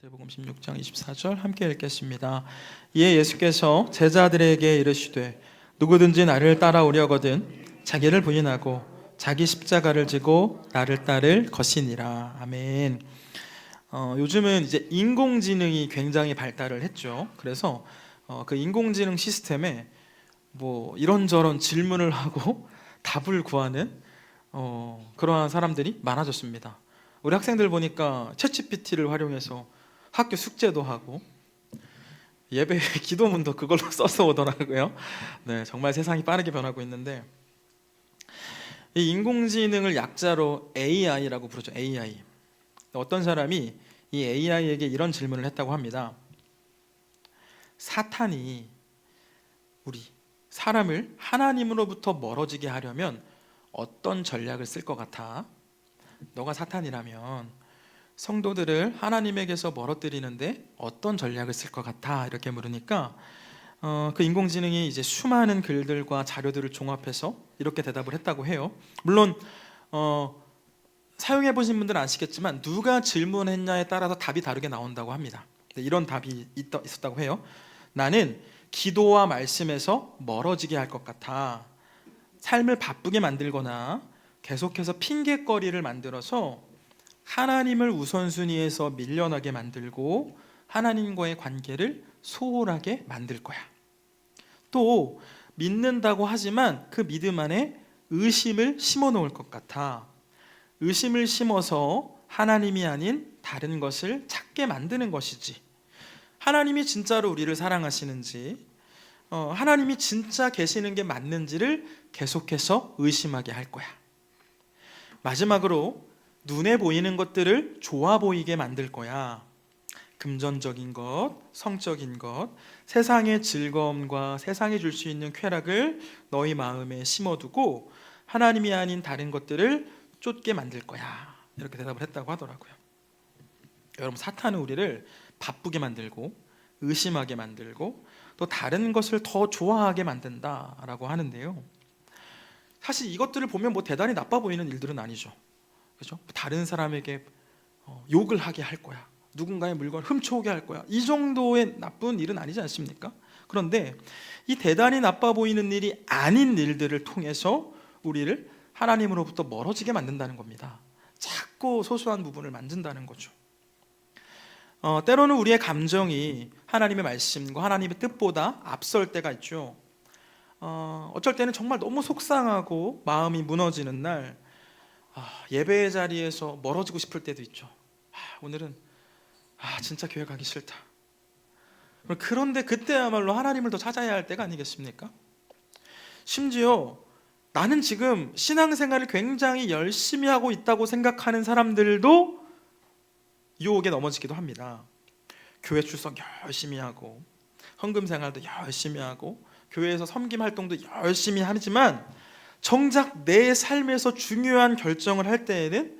마태복음 16장 24절 함께 읽겠습니다. 이에 예수께서 제자들에게 이르시되 누구든지 나를 따라오려거든 자기를 부인하고 자기 십자가를 지고 나를 따를 것이니라. 아멘. 요즘은 이제 인공지능이 굉장히 발달을 했죠. 그래서 그 인공지능 시스템에 뭐 이런저런 질문을 하고 답을 구하는 그러한 사람들이 많아졌습니다. 우리 학생들 보니까 챗GPT를 활용해서 학교 숙제도 하고 예배 기도문도 그걸로 써서 오더라고요. 네, 정말 세상이 빠르게 변하고 있는데 이 인공지능을 약자로 AI라고 부르죠. AI. 어떤 사람이 이 AI에게 이런 질문을 했다고 합니다. 사탄이 우리 사람을 하나님으로부터 멀어지게 하려면 어떤 전략을 쓸 것 같아? 너가 사탄이라면 성도들을 하나님에게서 멀어뜨리는데 어떤 전략을 쓸 것 같아? 이렇게 물으니까 그 인공지능이 이제 수많은 글들과 자료들을 종합해서 이렇게 대답을 했다고 해요. 물론 사용해 보신 분들은 아시겠지만 누가 질문했냐에 따라서 답이 다르게 나온다고 합니다. 이런 답이 있었다고 해요. 나는 기도와 말씀에서 멀어지게 할 것 같아. 삶을 바쁘게 만들거나 계속해서 핑계거리를 만들어서 하나님을 우선순위에서 밀려나게 만들고 하나님과의 관계를 소홀하게 만들 거야. 또 믿는다고 하지만 그 믿음 안에 의심을 심어 놓을 것 같아. 의심을 심어서 하나님이 아닌 다른 것을 찾게 만드는 것이지. 하나님이 진짜로 우리를 사랑하시는지, 하나님이 진짜 계시는 게 맞는지를 계속해서 의심하게 할 거야. 마지막으로 눈에 보이는 것들을 좋아 보이게 만들 거야. 금전적인 것, 성적인 것, 세상의 즐거움과 세상이 줄 수 있는 쾌락을 너희 마음에 심어두고 하나님이 아닌 다른 것들을 쫓게 만들 거야. 이렇게 대답을 했다고 하더라고요. 여러분, 사탄은 우리를 바쁘게 만들고 의심하게 만들고 또 다른 것을 더 좋아하게 만든다라고 하는데요. 사실 이것들을 보면 뭐 대단히 나빠 보이는 일들은 아니죠. 그렇죠? 다른 사람에게 욕을 하게 할 거야. 누군가의 물건을 훔쳐오게 할 거야. 이 정도의 나쁜 일은 아니지 않습니까? 그런데 이 대단히 나빠 보이는 일이 아닌 일들을 통해서 우리를 하나님으로부터 멀어지게 만든다는 겁니다. 자꾸 소소한 부분을 만진다는 거죠. 때로는 우리의 감정이 하나님의 말씀과 하나님의 뜻보다 앞설 때가 있죠. 어쩔 때는 정말 너무 속상하고 마음이 무너지는 날 예배의 자리에서 멀어지고 싶을 때도 있죠. 오늘은 진짜 교회 가기 싫다. 그런데 그때야말로 하나님을 더 찾아야 할 때가 아니겠습니까? 심지어 나는 지금 신앙생활을 굉장히 열심히 하고 있다고 생각하는 사람들도 유혹에 넘어지기도 합니다. 교회 출석 열심히 하고 헌금 생활도 열심히 하고 교회에서 섬김 활동도 열심히 하지만 정작 내 삶에서 중요한 결정을 할 때에는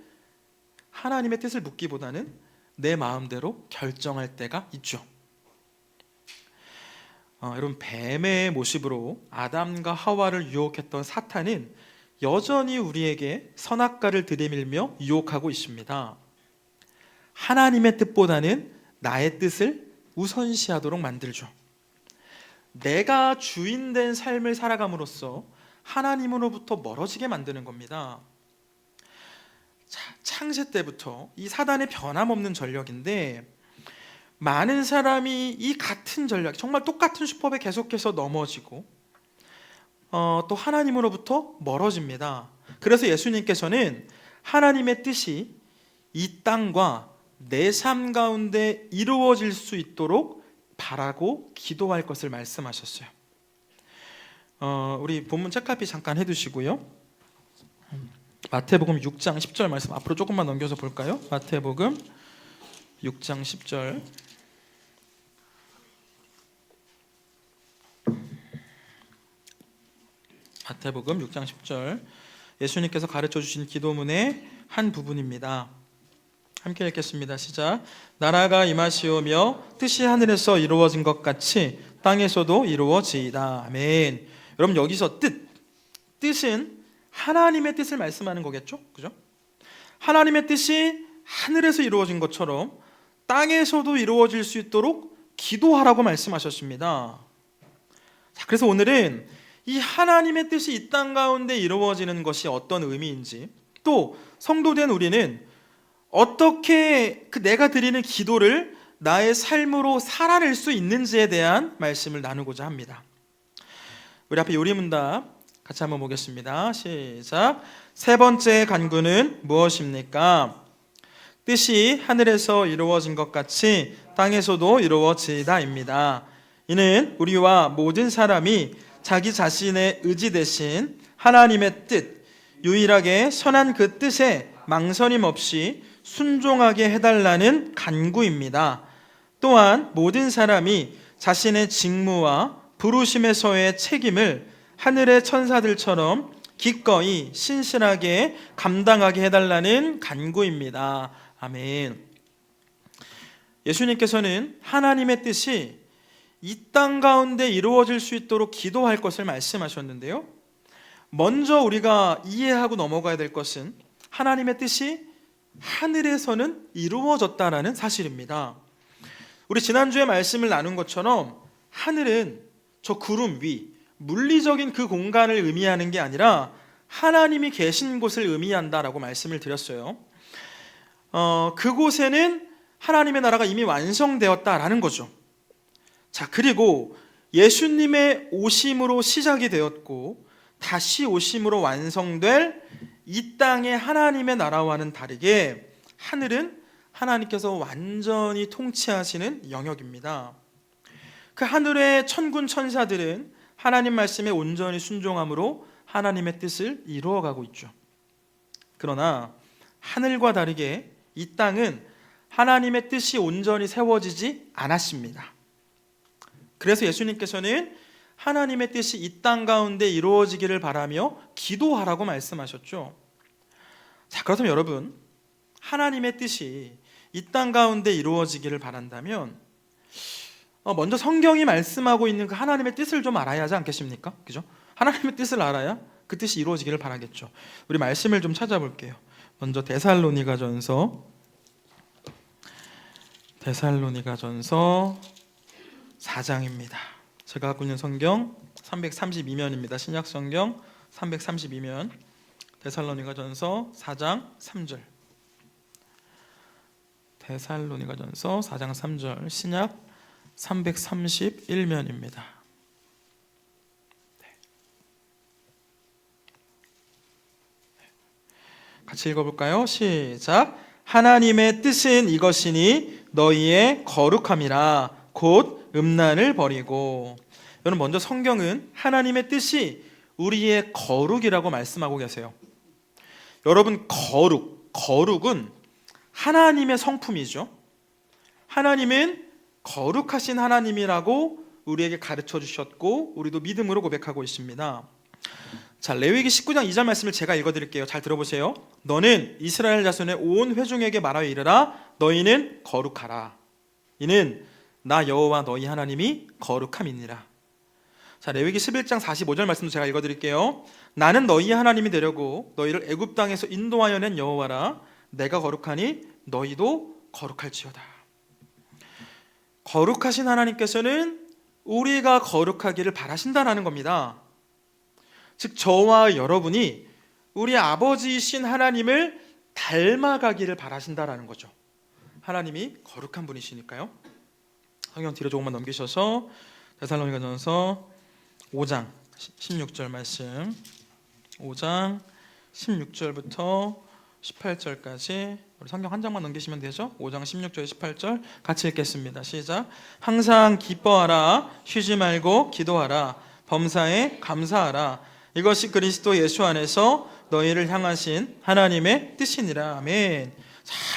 하나님의 뜻을 묻기보다는 내 마음대로 결정할 때가 있죠. 여러분, 뱀의 모습으로 아담과 하와를 유혹했던 사탄은 여전히 우리에게 선악과를 들이밀며 유혹하고 있습니다. 하나님의 뜻보다는 나의 뜻을 우선시하도록 만들죠. 내가 주인된 삶을 살아감으로써 하나님으로부터 멀어지게 만드는 겁니다. 창세 때부터 이 사단의 변함없는 전략인데 많은 사람이 이 같은 전략, 정말 똑같은 수법에 계속해서 넘어지고 또 하나님으로부터 멀어집니다. 그래서 예수님께서는 하나님의 뜻이 이 땅과 내 삶 가운데 이루어질 수 있도록 바라고 기도할 것을 말씀하셨어요. 우리 본문 책갈피 잠깐 해두시고요. 마태복음 6장 10절 말씀 앞으로 조금만 넘겨서 볼까요? 마태복음 6장 10절. 마태복음 6장 10절. 예수님께서 가르쳐 주신 기도문의 한 부분입니다. 함께 읽겠습니다. 시작. 나라가 임하시오며 뜻이 하늘에서 이루어진 것 같이 땅에서도 이루어지이다. 아멘. 여러분, 여기서 뜻은 하나님의 뜻을 말씀하는 거겠죠? 그죠? 하나님의 뜻이 하늘에서 이루어진 것처럼 땅에서도 이루어질 수 있도록 기도하라고 말씀하셨습니다. 자, 그래서 오늘은 이 하나님의 뜻이 이 땅 가운데 이루어지는 것이 어떤 의미인지, 또 성도된 우리는 어떻게 내가 드리는 기도를 나의 삶으로 살아낼 수 있는지에 대한 말씀을 나누고자 합니다. 우리 앞에 요리문답 같이 한번 보겠습니다. 시작. 세 번째 간구는 무엇입니까? 뜻이 하늘에서 이루어진 것 같이 땅에서도 이루어지다입니다. 이는 우리와 모든 사람이 자기 자신의 의지 대신 하나님의 뜻, 유일하게 선한 그 뜻에 망설임 없이 순종하게 해달라는 간구입니다. 또한 모든 사람이 자신의 직무와 부르심에서의 책임을 하늘의 천사들처럼 기꺼이 신실하게 감당하게 해달라는 간구입니다. 아멘. 예수님께서는 하나님의 뜻이 이 땅 가운데 이루어질 수 있도록 기도할 것을 말씀하셨는데요, 먼저 우리가 이해하고 넘어가야 될 것은 하나님의 뜻이 하늘에서는 이루어졌다라는 사실입니다. 우리 지난주에 말씀을 나눈 것처럼 하늘은 저 구름 위, 물리적인 그 공간을 의미하는 게 아니라 하나님이 계신 곳을 의미한다라고 말씀을 드렸어요. 그곳에는 하나님의 나라가 이미 완성되었다라는 거죠. 자, 그리고 예수님의 오심으로 시작이 되었고 다시 오심으로 완성될 이 땅의 하나님의 나라와는 다르게 하늘은 하나님께서 완전히 통치하시는 영역입니다. 그 하늘의 천군 천사들은 하나님 말씀에 온전히 순종함으로 하나님의 뜻을 이루어가고 있죠. 그러나 하늘과 다르게 이 땅은 하나님의 뜻이 온전히 세워지지 않았습니다. 그래서 예수님께서는 하나님의 뜻이 이 땅 가운데 이루어지기를 바라며 기도하라고 말씀하셨죠. 자, 그렇다면 여러분, 하나님의 뜻이 이 땅 가운데 이루어지기를 바란다면 먼저 성경이 말씀하고 있는 그 하나님의 뜻을 좀 알아야 하지 않겠습니까? 그죠? 하나님의 뜻을 알아야 그 뜻이 이루어지기를 바라겠죠. 우리 말씀을 좀 찾아볼게요. 먼저 데살로니가전서 4장입니다. 제가 갖고 있는 성경 332면입니다. 신약 성경 332면, 데살로니가전서 4장 3절. 데살로니가전서 4장 3절, 신약 331면입니다. 같이 읽어볼까요? 시작. 하나님의 뜻은 이것이니 너희의 거룩함이라, 곧 음란을 버리고. 여러분, 먼저 성경은 하나님의 뜻이 우리의 거룩이라고 말씀하고 계세요. 여러분, 거룩은 하나님의 성품이죠. 하나님은 거룩하신 하나님이라고 우리에게 가르쳐 주셨고 우리도 믿음으로 고백하고 있습니다. 자, 레위기 19장 2절 말씀을 제가 읽어드릴게요. 잘 들어보세요. 너는 이스라엘 자손의 온 회중에게 말하여 이르라. 너희는 거룩하라. 이는 나 여호와 너희 하나님이 거룩함이니라. 자, 레위기 11장 45절 말씀도 제가 읽어드릴게요. 나는 너희 하나님이 되려고 너희를 애굽 땅에서 인도하여 낸 여호와라. 내가 거룩하니 너희도 거룩할지어다. 거룩하신 하나님께서는 우리가 거룩하기를 바라신다는 겁니다. 즉, 저와 여러분이 우리 아버지이신 하나님을 닮아가기를 바라신다는 거죠. 하나님이 거룩한 분이시니까요. 성경 뒤로 조금만 넘기셔서 데살로니가전서 5장 16절 말씀, 5장 16절부터 18절까지 우리 성경 한 장만 넘기시면 되죠. 5장 16절 18절 같이 읽겠습니다. 시작. 항상 기뻐하라, 쉬지 말고 기도하라, 범사에 감사하라. 이것이 그리스도 예수 안에서 너희를 향하신 하나님의 뜻이니라. 아멘.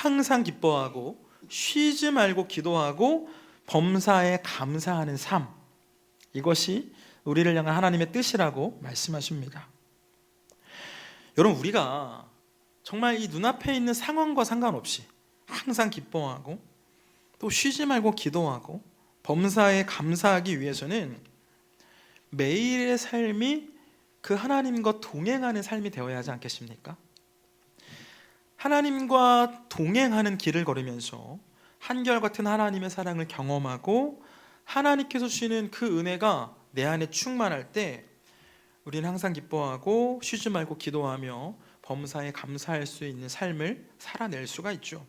항상 기뻐하고 쉬지 말고 기도하고 범사에 감사하는 삶, 이것이 우리를 향한 하나님의 뜻이라고 말씀하십니다. 여러분, 우리가 정말 이 눈앞에 있는 상황과 상관없이 항상 기뻐하고 또 쉬지 말고 기도하고 범사에 감사하기 위해서는 매일의 삶이 그 하나님과 동행하는 삶이 되어야 하지 않겠습니까? 하나님과 동행하는 길을 걸으면서 한결같은 하나님의 사랑을 경험하고 하나님께서 주시는 그 은혜가 내 안에 충만할 때 우리는 항상 기뻐하고 쉬지 말고 기도하며 범사에 감사할 수 있는 삶을 살아낼 수가 있죠.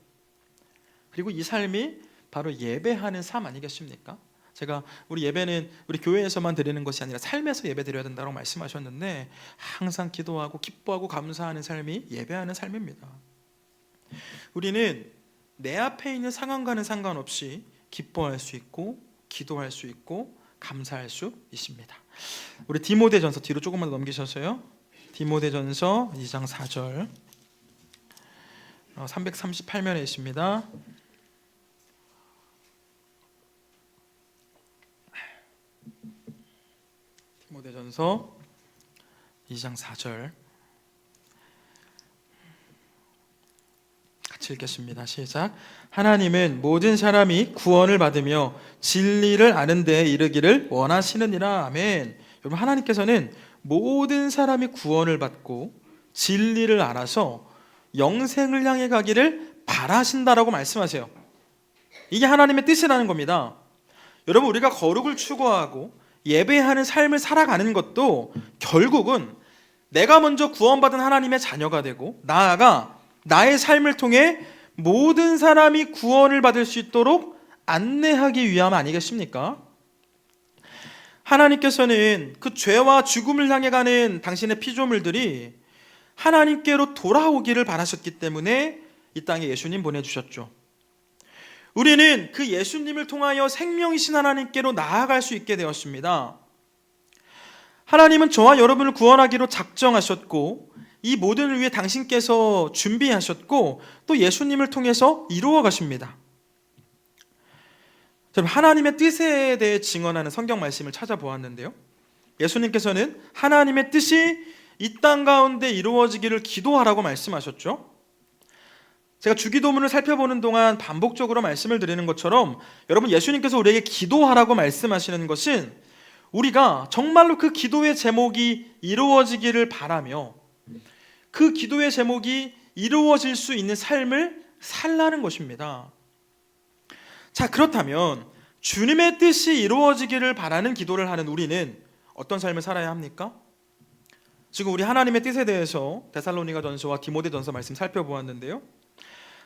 그리고 이 삶이 바로 예배하는 삶 아니겠습니까? 제가 우리 예배는 우리 교회에서만 드리는 것이 아니라 삶에서 예배 드려야 된다고 말씀하셨는데, 항상 기도하고 기뻐하고 감사하는 삶이 예배하는 삶입니다. 우리는 내 앞에 있는 상황과는 상관없이 기뻐할 수 있고 기도할 수 있고 감사할 수 있습니다. 우리 디모데전서 뒤로 조금만 넘기셔서요. 디모데전서 2장 4절 338면에 있습니다. 디모데전서 2장 4절 같이 읽겠습니다. 시작. 하나님은 모든 사람이 구원을 받으며 진리를 아는 데에 이르기를 원하시느니라. 아멘. 여러분, 하나님께서는 모든 사람이 구원을 받고 진리를 알아서 영생을 향해 가기를 바라신다라고 말씀하세요. 이게 하나님의 뜻이라는 겁니다. 여러분, 우리가 거룩을 추구하고 예배하는 삶을 살아가는 것도 결국은 내가 먼저 구원받은 하나님의 자녀가 되고 나아가 나의 삶을 통해 모든 사람이 구원을 받을 수 있도록 안내하기 위함 아니겠습니까? 하나님께서는 그 죄와 죽음을 향해 가는 당신의 피조물들이 하나님께로 돌아오기를 바라셨기 때문에 이 땅에 예수님 보내주셨죠. 우리는 그 예수님을 통하여 생명이신 하나님께로 나아갈 수 있게 되었습니다. 하나님은 저와 여러분을 구원하기로 작정하셨고 이 모든을 위해 당신께서 준비하셨고 또 예수님을 통해서 이루어 가십니다. 하나님의 뜻에 대해 증언하는 성경 말씀을 찾아보았는데요, 예수님께서는 하나님의 뜻이 이 땅 가운데 이루어지기를 기도하라고 말씀하셨죠. 제가 주기도문을 살펴보는 동안 반복적으로 말씀을 드리는 것처럼 여러분, 예수님께서 우리에게 기도하라고 말씀하시는 것은 우리가 정말로 그 기도의 제목이 이루어지기를 바라며 그 기도의 제목이 이루어질 수 있는 삶을 살라는 것입니다. 자, 그렇다면 주님의 뜻이 이루어지기를 바라는 기도를 하는 우리는 어떤 삶을 살아야 합니까? 지금 우리 하나님의 뜻에 대해서 데살로니가전서와 디모데전서 말씀 살펴보았는데요,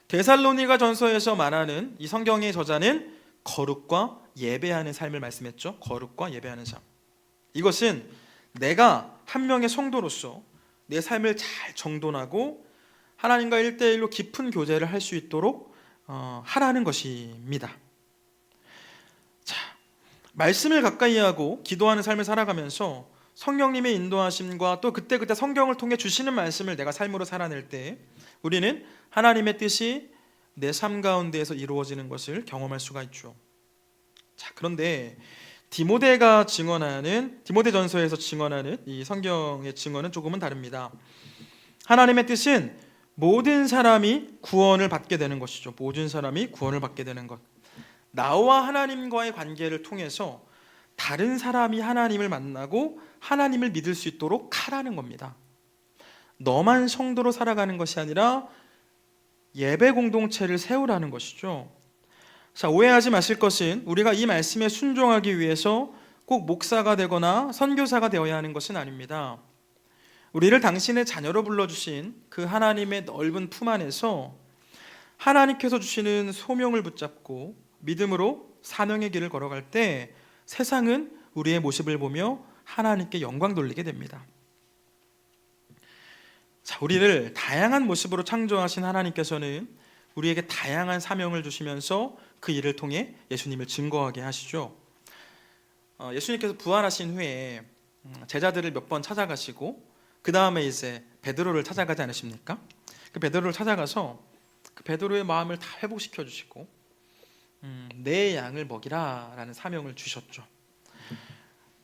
데살로니가전서에서 말하는 이 성경의 저자는 거룩과 예배하는 삶을 말씀했죠. 거룩과 예배하는 삶. 이것은 내가 한 명의 성도로서 내 삶을 잘 정돈하고 하나님과 1대1로 깊은 교제를 할 수 있도록 하라는 것입니다. 자, 말씀을 가까이 하고 기도하는 삶을 살아가면서 성령님의 인도하심과 또 그때그때 성경을 통해 주시는 말씀을 내가 삶으로 살아낼 때 우리는 하나님의 뜻이 내 삶 가운데에서 이루어지는 것을 경험할 수가 있죠. 자, 그런데 디모데전서에서 증언하는 이 성경의 증언은 조금은 다릅니다. 하나님의 뜻은 모든 사람이 구원을 받게 되는 것이죠. 모든 사람이 구원을 받게 되는 것. 나와 하나님과의 관계를 통해서 다른 사람이 하나님을 만나고 하나님을 믿을 수 있도록 하라는 겁니다. 너만 성도로 살아가는 것이 아니라 예배 공동체를 세우라는 것이죠. 자, 오해하지 마실 것은 우리가 이 말씀에 순종하기 위해서 꼭 목사가 되거나 선교사가 되어야 하는 것은 아닙니다. 우리를 당신의 자녀로 불러주신 그 하나님의 넓은 품 안에서 하나님께서 주시는 소명을 붙잡고 믿음으로 사명의 길을 걸어갈 때 세상은 우리의 모습을 보며 하나님께 영광 돌리게 됩니다. 자, 우리를 다양한 모습으로 창조하신 하나님께서는 우리에게 다양한 사명을 주시면서 그 일을 통해 예수님을 증거하게 하시죠. 예수님께서 부활하신 후에 제자들을 몇 번 찾아가시고 그 다음에 이제 베드로를 찾아가지 않으십니까? 그 베드로를 찾아가서 그 베드로의 마음을 다 회복시켜 주시고 내 양을 먹이라 라는 사명을 주셨죠.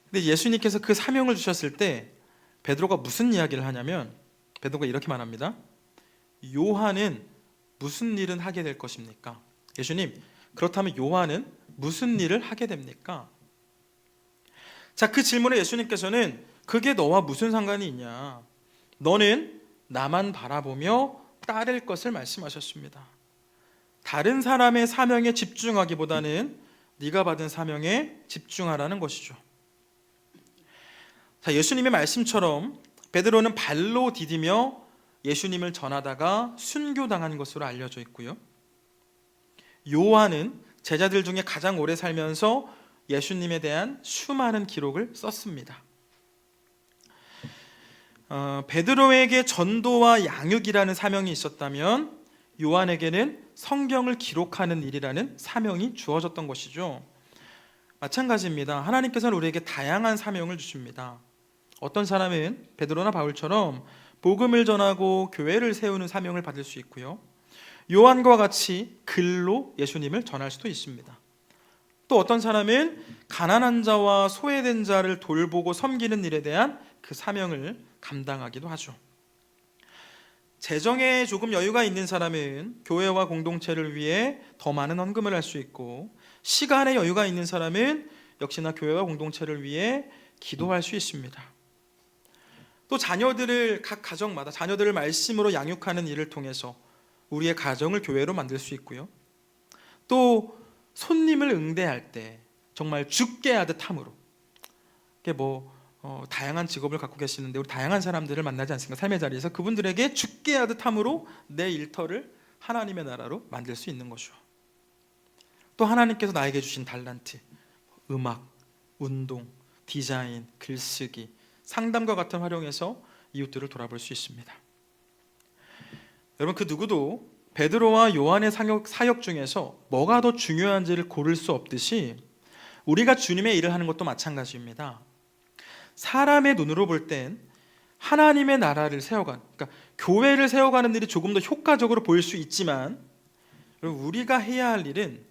근데 예수님께서 그 사명을 주셨을 때 베드로가 무슨 이야기를 하냐면 베드로가 이렇게 말합니다. 요한은 무슨 일은 하게 될 것입니까? 예수님, 그렇다면 요한은 무슨 일을 하게 됩니까? 자, 그 질문에 예수님께서는 그게 너와 무슨 상관이 있냐? 너는 나만 바라보며 따를 것을 말씀하셨습니다. 다른 사람의 사명에 집중하기보다는 네가 받은 사명에 집중하라는 것이죠. 자, 예수님의 말씀처럼 베드로는 발로 디디며 예수님을 전하다가 순교당한 것으로 알려져 있고요. 요한은 제자들 중에 가장 오래 살면서 예수님에 대한 수많은 기록을 썼습니다. 베드로에게 전도와 양육이라는 사명이 있었다면 요한에게는 성경을 기록하는 일이라는 사명이 주어졌던 것이죠. 마찬가지입니다. 하나님께서는 우리에게 다양한 사명을 주십니다. 어떤 사람은 베드로나 바울처럼 복음을 전하고 교회를 세우는 사명을 받을 수 있고요. 요한과 같이 글로 예수님을 전할 수도 있습니다. 또 어떤 사람은 가난한 자와 소외된 자를 돌보고 섬기는 일에 대한 그 사명을 감당하기도 하죠. 재정에 조금 여유가 있는 사람은 교회와 공동체를 위해 더 많은 헌금을 할 수 있고, 시간에 여유가 있는 사람은 역시나 교회와 공동체를 위해 기도할 수 있습니다. 또 자녀들을 각 가정마다 자녀들을 말씀으로 양육하는 일을 통해서 우리의 가정을 교회로 만들 수 있고요. 또 손님을 응대할 때 정말 죽게 하듯 함으로, 이게 다양한 직업을 갖고 계시는데 우리 다양한 사람들을 만나지 않습니까? 삶의 자리에서 그분들에게 죽게 하듯 함으로 내 일터를 하나님의 나라로 만들 수 있는 거죠. 또 하나님께서 나에게 주신 달란트, 음악, 운동, 디자인, 글쓰기, 상담과 같은 활용해서 이웃들을 돌아볼 수 있습니다. 여러분, 그 누구도 베드로와 요한의 사역 중에서 뭐가 더 중요한지를 고를 수 없듯이 우리가 주님의 일을 하는 것도 마찬가지입니다. 사람의 눈으로 볼 땐 하나님의 나라를 세워가는, 그러니까 교회를 세워가는 일이 조금 더 효과적으로 보일 수 있지만, 우리가 해야 할 일은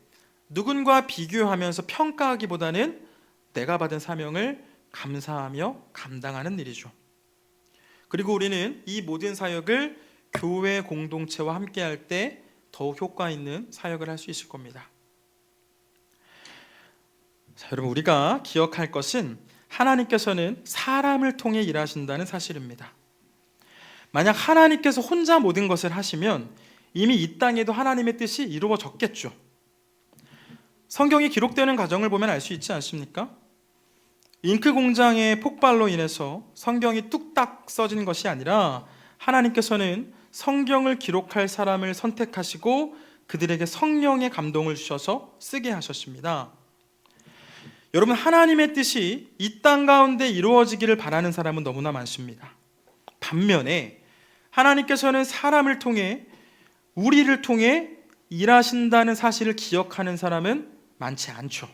누군가 비교하면서 평가하기보다는 내가 받은 사명을 감사하며 감당하는 일이죠. 그리고 우리는 이 모든 사역을 교회 공동체와 함께 할 때 더욱 효과 있는 사역을 할 수 있을 겁니다. 자, 여러분, 우리가 기억할 것은 하나님께서는 사람을 통해 일하신다는 사실입니다. 만약 하나님께서 혼자 모든 것을 하시면 이미 이 땅에도 하나님의 뜻이 이루어졌겠죠. 성경이 기록되는 과정을 보면 알 수 있지 않습니까? 잉크 공장의 폭발로 인해서 성경이 뚝딱 써진 것이 아니라 하나님께서는 성경을 기록할 사람을 선택하시고 그들에게 성령의 감동을 주셔서 쓰게 하셨습니다. 여러분, 하나님의 뜻이 이 땅 가운데 이루어지기를 바라는 사람은 너무나 많습니다. 반면에 하나님께서는 사람을 통해, 우리를 통해 일하신다는 사실을 기억하는 사람은 많지 않죠.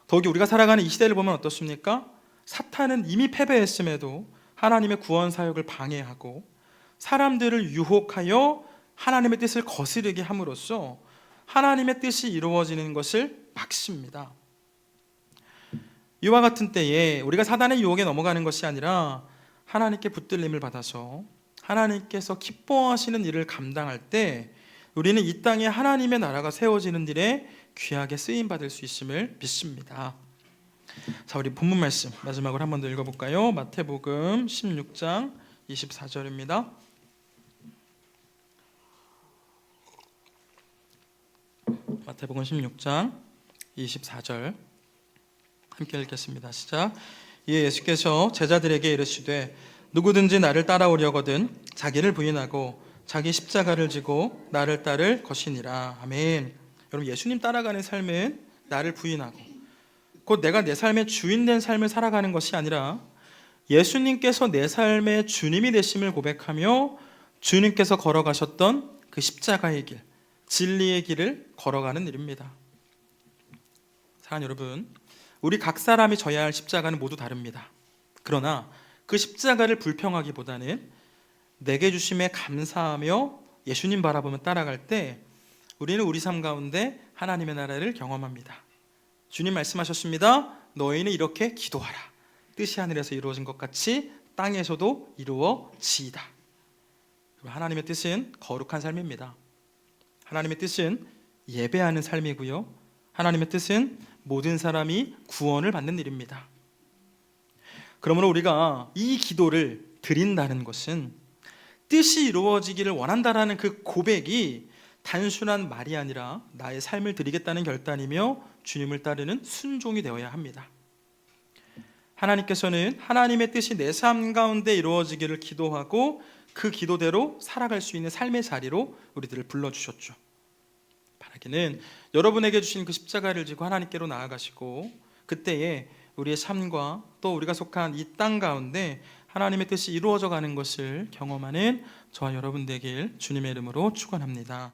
더욱이 우리가 살아가는 이 시대를 보면 어떻습니까? 사탄은 이미 패배했음에도 하나님의 구원 사역을 방해하고 사람들을 유혹하여 하나님의 뜻을 거스르게 함으로써 하나님의 뜻이 이루어지는 것을 막습니다. 이와 같은 때에 우리가 사단의 유혹에 넘어가는 것이 아니라 하나님께 붙들림을 받아서 하나님께서 기뻐하시는 일을 감당할 때 우리는 이 땅에 하나님의 나라가 세워지는 일에 귀하게 쓰임받을 수 있음을 믿습니다. 자, 우리 본문 말씀 마지막으로 한 번 더 읽어볼까요? 마태복음 16장 24절입니다. 마태복음 16장 24절 함께 읽겠습니다. 시작. 이에 예수께서 제자들에게 이르시되 누구든지 나를 따라오려거든 자기를 부인하고 자기 십자가를 지고 나를 따를 것이니라. 아멘. 여러분, 예수님 따라가는 삶은 나를 부인하고 곧 내가 내 삶의 주인 된 삶을 살아가는 것이 아니라 예수님께서 내 삶의 주님이 되심을 고백하며 주님께서 걸어가셨던 그 십자가의 길, 진리의 길을 걸어가는 일입니다. 사랑하는 여러분, 우리 각 사람이 져야 할 십자가는 모두 다릅니다. 그러나 그 십자가를 불평하기보다는 내게 주심에 감사하며 예수님 바라보며 따라갈 때 우리는 우리 삶 가운데 하나님의 나라를 경험합니다. 주님 말씀하셨습니다. 너희는 이렇게 기도하라. 뜻이 하늘에서 이루어진 것 같이 땅에서도 이루어지이다. 하나님의 뜻은 거룩한 삶입니다. 하나님의 뜻은 예배하는 삶이고요. 하나님의 뜻은 모든 사람이 구원을 받는 일입니다. 그러므로 우리가 이 기도를 드린다는 것은 뜻이 이루어지기를 원한다라는 그 고백이 단순한 말이 아니라 나의 삶을 드리겠다는 결단이며 주님을 따르는 순종이 되어야 합니다. 하나님께서는 하나님의 뜻이 내 삶 가운데 이루어지기를 기도하고 그 기도대로 살아갈 수 있는 삶의 자리로 우리들을 불러주셨죠. 바라기는 여러분에게 주신 그 십자가를 지고 하나님께로 나아가시고 그때에 우리의 삶과 또 우리가 속한 이 땅 가운데 하나님의 뜻이 이루어져 가는 것을 경험하는 저와 여러분 되길 주님의 이름으로 축원합니다.